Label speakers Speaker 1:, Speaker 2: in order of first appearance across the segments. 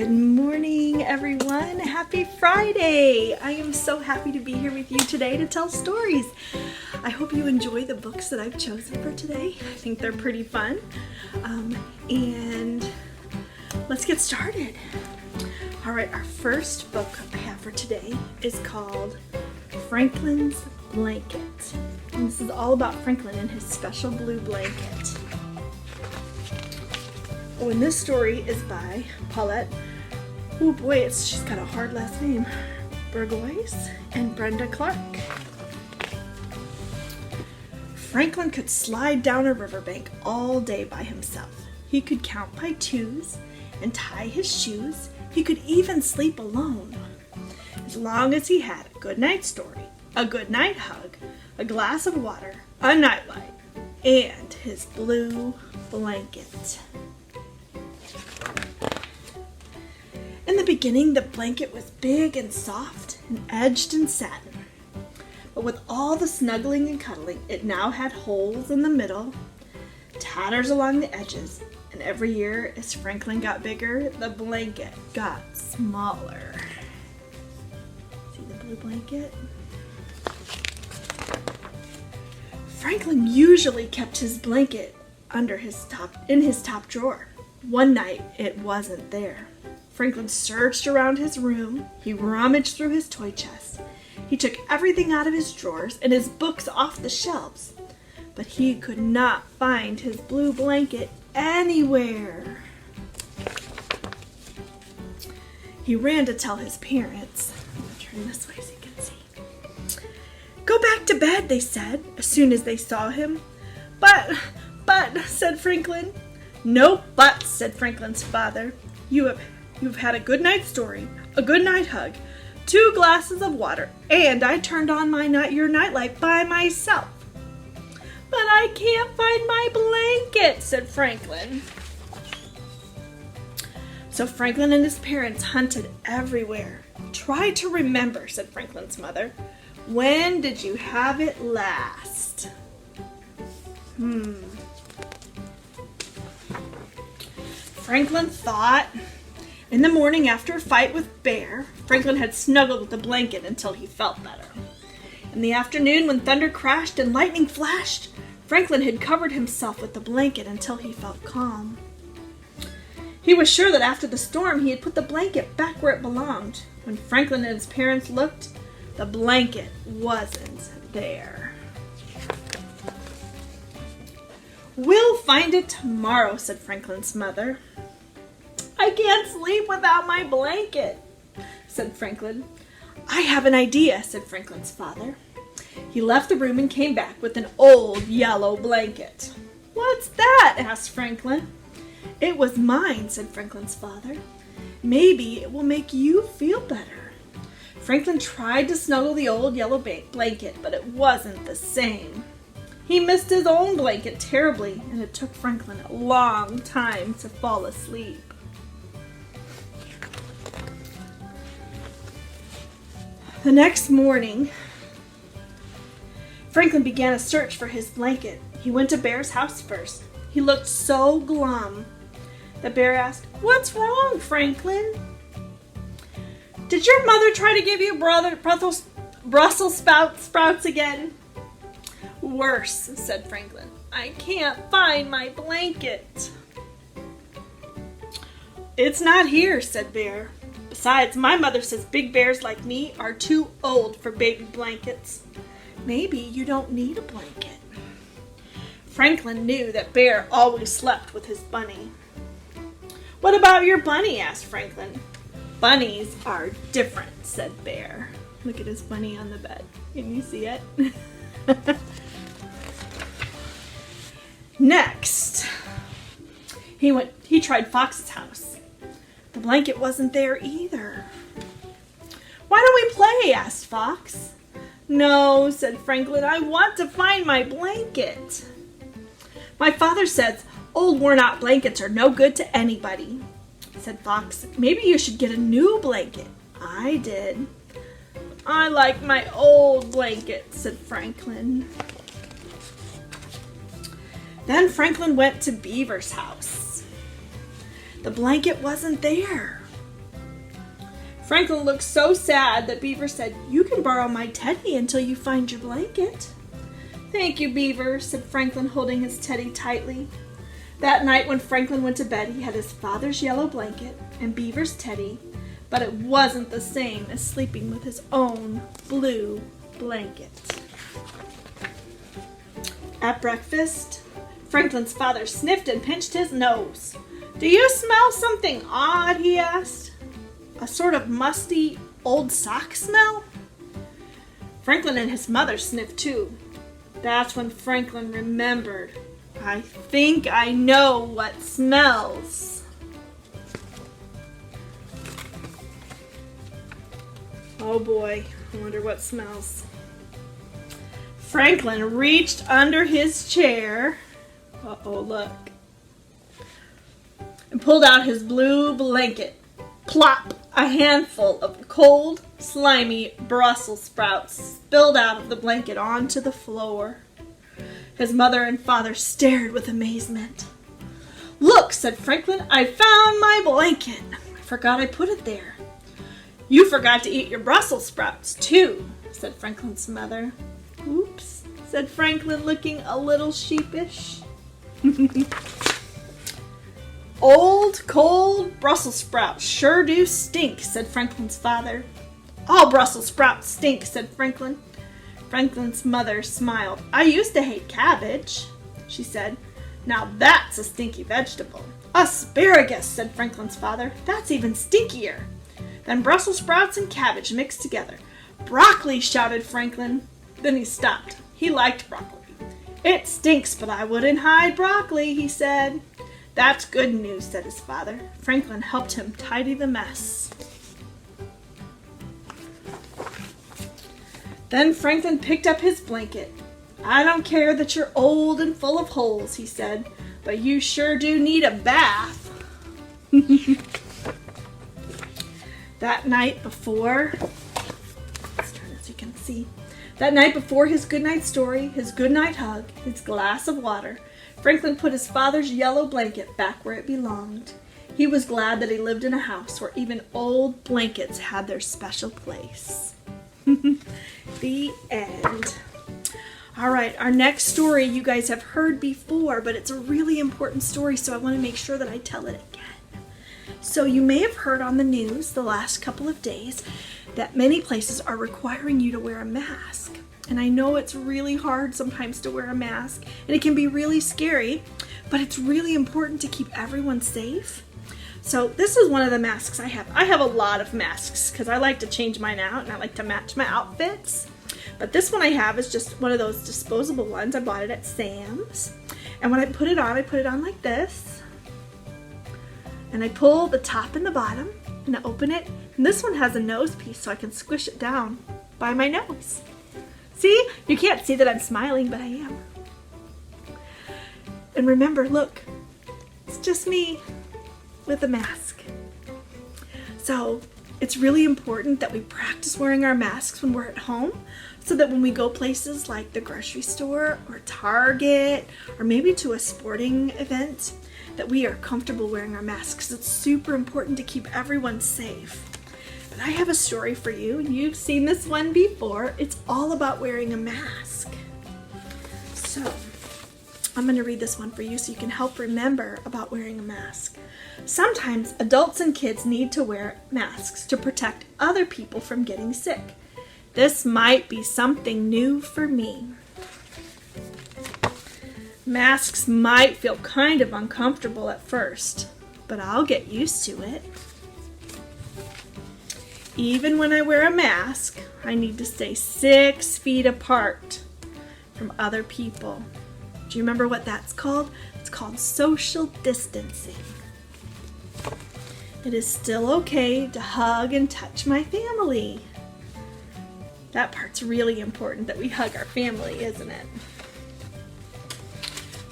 Speaker 1: Good morning, everyone. Happy Friday. I am so happy to be here with you today to tell stories. I hope you enjoy the books that I've chosen for today. I think they're pretty fun. And let's get started. All right, our first book I have for today is called Franklin's Blanket. And this is all about Franklin and his special blue blanket. Oh, and this story is by Paulette. Oh boy, she's got a hard last name. Burgoyes and Brenda Clark. Franklin could slide down a riverbank all day by himself. He could count by twos and tie his shoes. He could even sleep alone. As long as he had a good night story, a good night hug, a glass of water, a nightlight, and his blue blanket. In the beginning, the blanket was big and soft and edged in satin. But with all the snuggling and cuddling, it now had holes in the middle, tatters along the edges, and every year as Franklin got bigger, the blanket got smaller. See the blue blanket? Franklin usually kept his blanket in his top drawer. One night, it wasn't there. Franklin searched around his room. He rummaged through his toy chest. He took everything out of his drawers and his books off the shelves. But he could not find his blue blanket anywhere. He ran to tell his parents. I'm going to turn this way so you can see. "Go back to bed," they said, as soon as they saw him. But, said Franklin. "No buts," said Franklin's father. You've had a good night story, a good night hug, 2 glasses of water, and I turned on your nightlight by myself." "But I can't find my blanket," said Franklin. So Franklin and his parents hunted everywhere. "Try to remember," said Franklin's mother. "When did you have it last?" Franklin thought. In the morning after a fight with Bear, Franklin had snuggled with the blanket until he felt better. In the afternoon, when thunder crashed and lightning flashed, Franklin had covered himself with the blanket until he felt calm. He was sure that after the storm, he had put the blanket back where it belonged. When Franklin and his parents looked, the blanket wasn't there. "We'll find it tomorrow," said Franklin's mother. "I can't sleep without my blanket," said Franklin. "I have an idea," said Franklin's father. He left the room and came back with an old yellow blanket. "What's that?" asked Franklin. "It was mine," said Franklin's father. "Maybe it will make you feel better." Franklin tried to snuggle the old yellow blanket, but it wasn't the same. He missed his own blanket terribly, and it took Franklin a long time to fall asleep. The next morning, Franklin began a search for his blanket. He went to Bear's house first. He looked so glum. The bear asked, "What's wrong, Franklin?" "Did your mother try to give you Brussels sprouts again?" "Worse," said Franklin. "I can't find my blanket." "It's not here," said Bear. "Besides, my mother says big bears like me are too old for baby blankets." "Maybe you don't need a blanket." Franklin knew that Bear always slept with his bunny. "What about your bunny?" asked Franklin. "Bunnies are different," said Bear. Look at his bunny on the bed. Can you see it? Next, he tried Fox's house. The blanket wasn't there either. "Why don't we play?" asked Fox. "No," said Franklin. "I want to find my blanket." "My father says old worn-out blankets are no good to anybody," said Fox. "Maybe you should get a new blanket." "I did." "I like my old blanket," said Franklin. Then Franklin went to Beaver's house. The blanket wasn't there. Franklin looked so sad that Beaver said, "You can borrow my teddy until you find your blanket." "Thank you, Beaver," said Franklin, holding his teddy tightly. That night when Franklin went to bed, he had his father's yellow blanket and Beaver's teddy, but it wasn't the same as sleeping with his own blue blanket. At breakfast, Franklin's father sniffed and pinched his nose. "Do you smell something odd?" he asked. "A sort of musty old sock smell?" Franklin and his mother sniffed too. That's when Franklin remembered. "I think I know what smells." Oh boy, I wonder what smells. Franklin reached under his chair. Uh-oh, look. And pulled out his blue blanket. Plop! A handful of cold, slimy Brussels sprouts spilled out of the blanket onto the floor. His mother and father stared with amazement. "Look," said Franklin, "I found my blanket. I forgot I put it there." "You forgot to eat your Brussels sprouts, too," said Franklin's mother. "Oops," said Franklin, looking a little sheepish. "Old, cold Brussels sprouts sure do stink," said Franklin's father. "All Brussels sprouts stink," said Franklin. Franklin's mother smiled. "I used to hate cabbage," she said. "Now that's a stinky vegetable." "Asparagus," said Franklin's father. "That's even stinkier than Brussels sprouts and cabbage mixed together." "Broccoli," shouted Franklin. Then he stopped. He liked broccoli. "It stinks, but I wouldn't hide broccoli," he said. "That's good news," said his father. Franklin helped him tidy the mess. Then Franklin picked up his blanket. "I don't care that you're old and full of holes," he said, "but you sure do need a bath." That night before, let's turn it so you can see. That night before his goodnight story, his goodnight hug, his glass of water, Franklin put his father's yellow blanket back where it belonged. He was glad that he lived in a house where even old blankets had their special place. The end. All right, our next story you guys have heard before, but it's a really important story, so I want to make sure that I tell it again. So you may have heard on the news the last couple of days that many places are requiring you to wear a mask. And I know it's really hard sometimes to wear a mask, and it can be really scary, but it's really important to keep everyone safe. So this is one of the masks I have. I have a lot of masks because I like to change mine out and I like to match my outfits. But this one I have is just one of those disposable ones. I bought it at Sam's. And when I put it on like this. And I pull the top and the bottom and I open it. And this one has a nose piece so I can squish it down by my nose. See? You can't see that I'm smiling, but I am. And remember, look, it's just me with a mask. So it's really important that we practice wearing our masks when we're at home so that when we go places like the grocery store or Target or maybe to a sporting event that we are comfortable wearing our masks. It's super important to keep everyone safe. But I have a story for you, and you've seen this one before. It's all about wearing a mask. So I'm going to read this one for you so you can help remember about wearing a mask. Sometimes adults and kids need to wear masks to protect other people from getting sick. This might be something new for me. Masks might feel kind of uncomfortable at first, but I'll get used to it. Even when I wear a mask, I need to stay 6 feet apart from other people. Do you remember what that's called? It's called social distancing. It is still okay to hug and touch my family. That part's really important, that we hug our family, isn't it?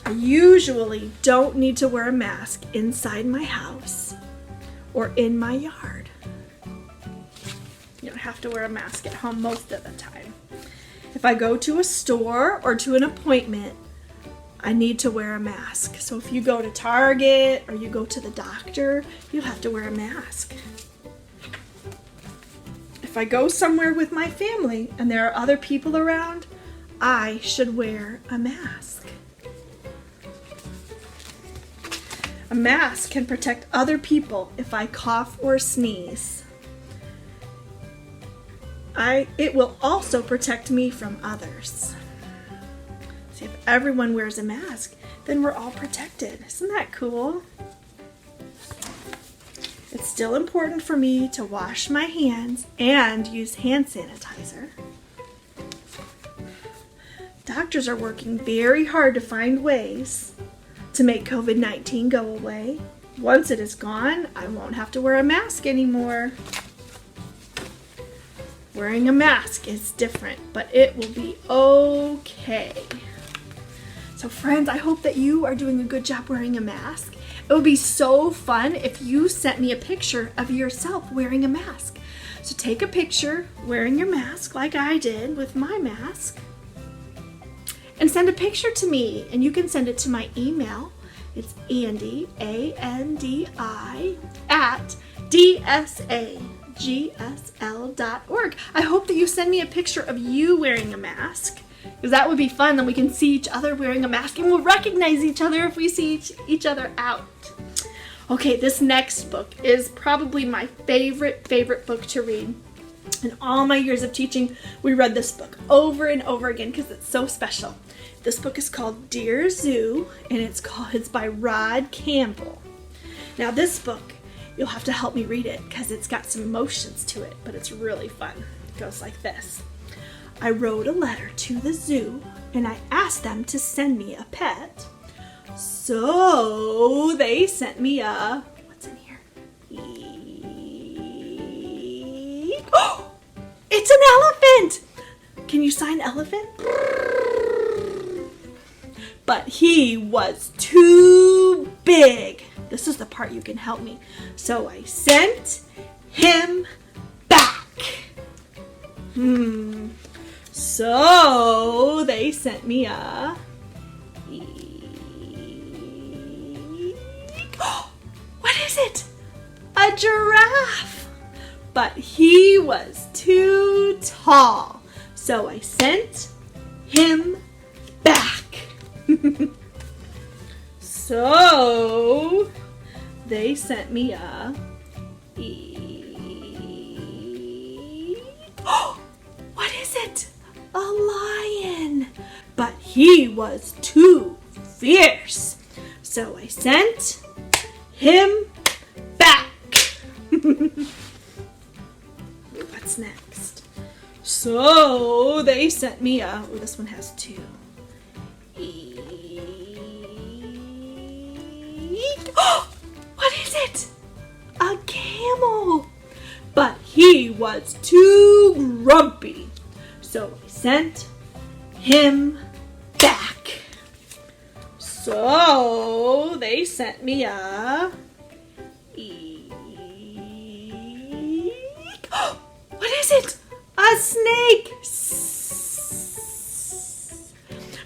Speaker 1: I usually don't need to wear a mask inside my house or in my yard. You don't have to wear a mask at home most of the time. If I go to a store or to an appointment, I need to wear a mask. So if you go to Target or you go to the doctor, you'll have to wear a mask. if I go somewhere with my family and there are other people around, I should wear a mask. A mask can protect other people if I cough or sneeze. It will also protect me from others. See, if everyone wears a mask, then we're all protected. Isn't that cool? It's still important for me to wash my hands and use hand sanitizer. Doctors are working very hard to find ways to make COVID-19 go away. Once it is gone, I won't have to wear a mask anymore. Wearing a mask is different, but it will be okay. So friends, I hope that you are doing a good job wearing a mask. It would be so fun if you sent me a picture of yourself wearing a mask. So take a picture wearing your mask like I did with my mask and send a picture to me, and you can send it to my email. It's Andi, A-N-D-I, at DSAGSL.org. I hope that you send me a picture of you wearing a mask, because that would be fun. Then we can see each other wearing a mask and we'll recognize each other if we see each other out. Okay, this next book is probably my favorite book to read. In all my years of teaching, we read this book over and over again because it's so special. This book is called Dear Zoo, and it's by Rod Campbell. Now this book, you'll have to help me read it because it's got some emotions to it, but it's really fun. It goes like this. I wrote a letter to the zoo and I asked them to send me a pet. So they sent me a, what's in here? Oh, it's an elephant! Can you sign elephant? But he was too big. This is the part you can help me. So I sent him back. So they sent me a what is it? A giraffe. But he was too tall. So I sent him back. So they sent me a what is it? A lion. But he was too fierce. So I sent him back. What's next? So they sent me a, oh, this one has two. What is it? A camel. But he was too grumpy. So I sent him back. So they sent me a what is it? A snake.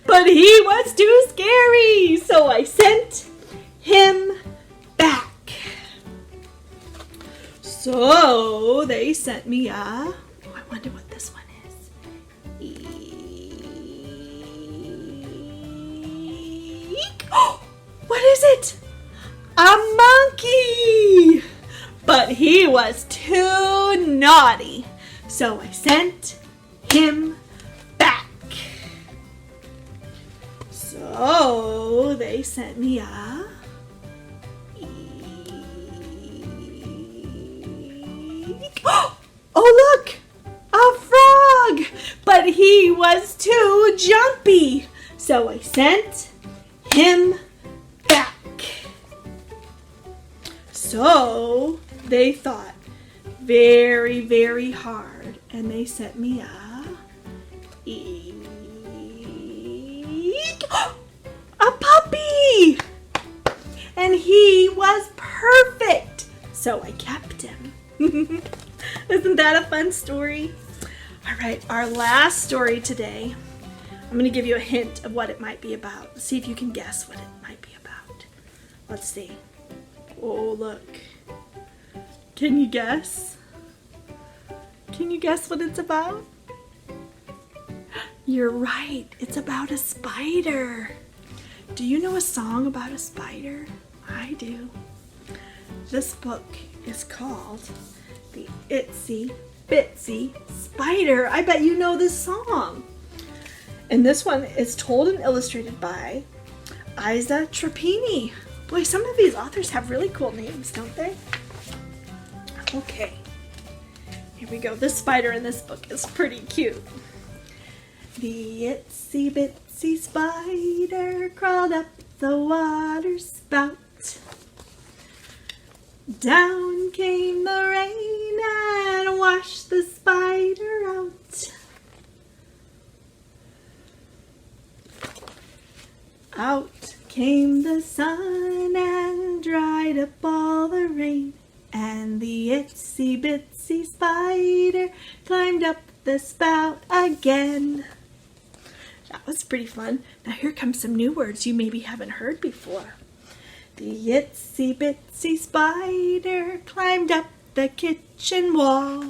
Speaker 1: But he was too scary. So I sent him back. So they sent me a, oh, I wonder what this one is. What is it? A monkey. But he was too naughty. So I sent him back. So they sent me a oh look, a frog, but he was too jumpy. So I sent him back. So they thought very, very hard and they sent me a puppy. And he was perfect. So I kept him. Isn't that a fun story? All right, our last story today. I'm going to give you a hint of what it might be about. See if you can guess what it might be about. Let's see. Oh, look. Can you guess? Can Can you guess what it's about? You're right. It's about a spider. Do you know a song about a spider? I do. This book is called The Itsy Bitsy Spider. I bet you know this song. And this one is told and illustrated by Itsy Trapini. Boy, some of these authors have really cool names, don't they? Okay, here we go. This spider in this book is pretty cute. The itsy bitsy spider crawled up the water spout. Down came the rain and washed the spider out. Out came the sun and dried up all the rain, and the itsy bitsy spider climbed up the spout again. That was pretty fun. Now here come some new words you maybe haven't heard before. The itsy bitsy spider climbed up the kitchen wall.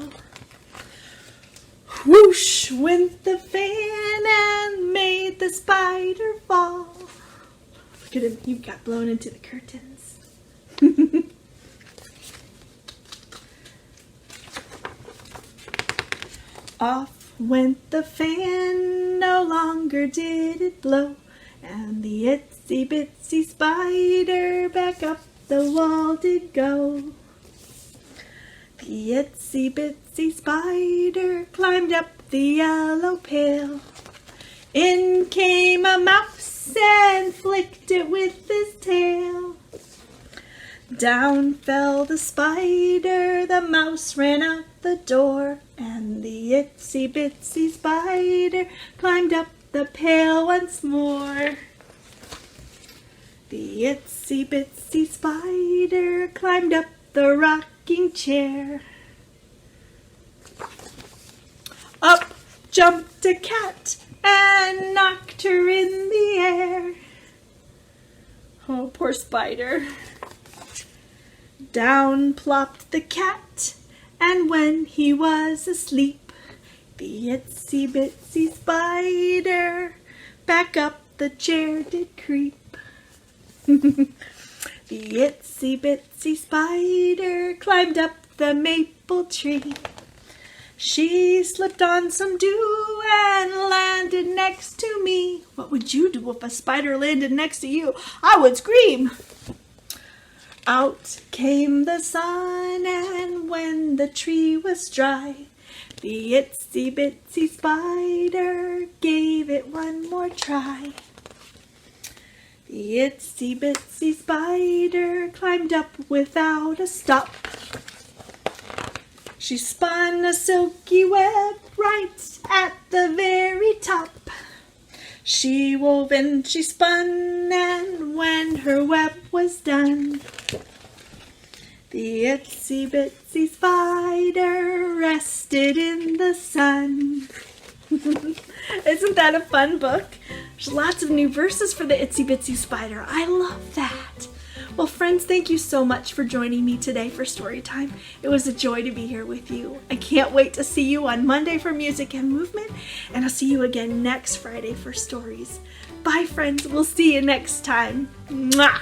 Speaker 1: Whoosh went the fan and made the spider fall. Look at him, you got blown into the curtains. Off went the fan, no longer did it blow, and the itsy bitsy spider back up the wall did go. The itsy bitsy spider climbed up the yellow pail. In came a mouse and flicked it with his tail. Down fell the spider, the mouse ran out the door, and the itsy bitsy spider climbed up the pail once more. The itsy bitsy spider climbed up the rocking chair. Up jumped a cat and knocked her in the air. Oh, poor spider. Down plopped the cat, and when he was asleep, the itsy bitsy spider back up the chair did creep. The itsy bitsy spider climbed up the maple tree. She slipped on some dew and landed next to me. What would you do if a spider landed next to you? I would scream. Out came the sun, and when the tree was dry, the itsy bitsy spider gave it one more try. The itsy bitsy spider climbed up without a stop. She spun a silky web right at the very top. She wove and she spun, and when her web was done, the itsy bitsy spider rested in the sun. Isn't that a fun book? There's lots of new verses for the itsy bitsy spider. I love that. Well, friends, thank you so much for joining me today for Storytime. It was a joy to be here with you. I can't wait to see you on Monday for Music and Movement, and I'll see you again next Friday for stories. Bye, friends. We'll see you next time. Mwah!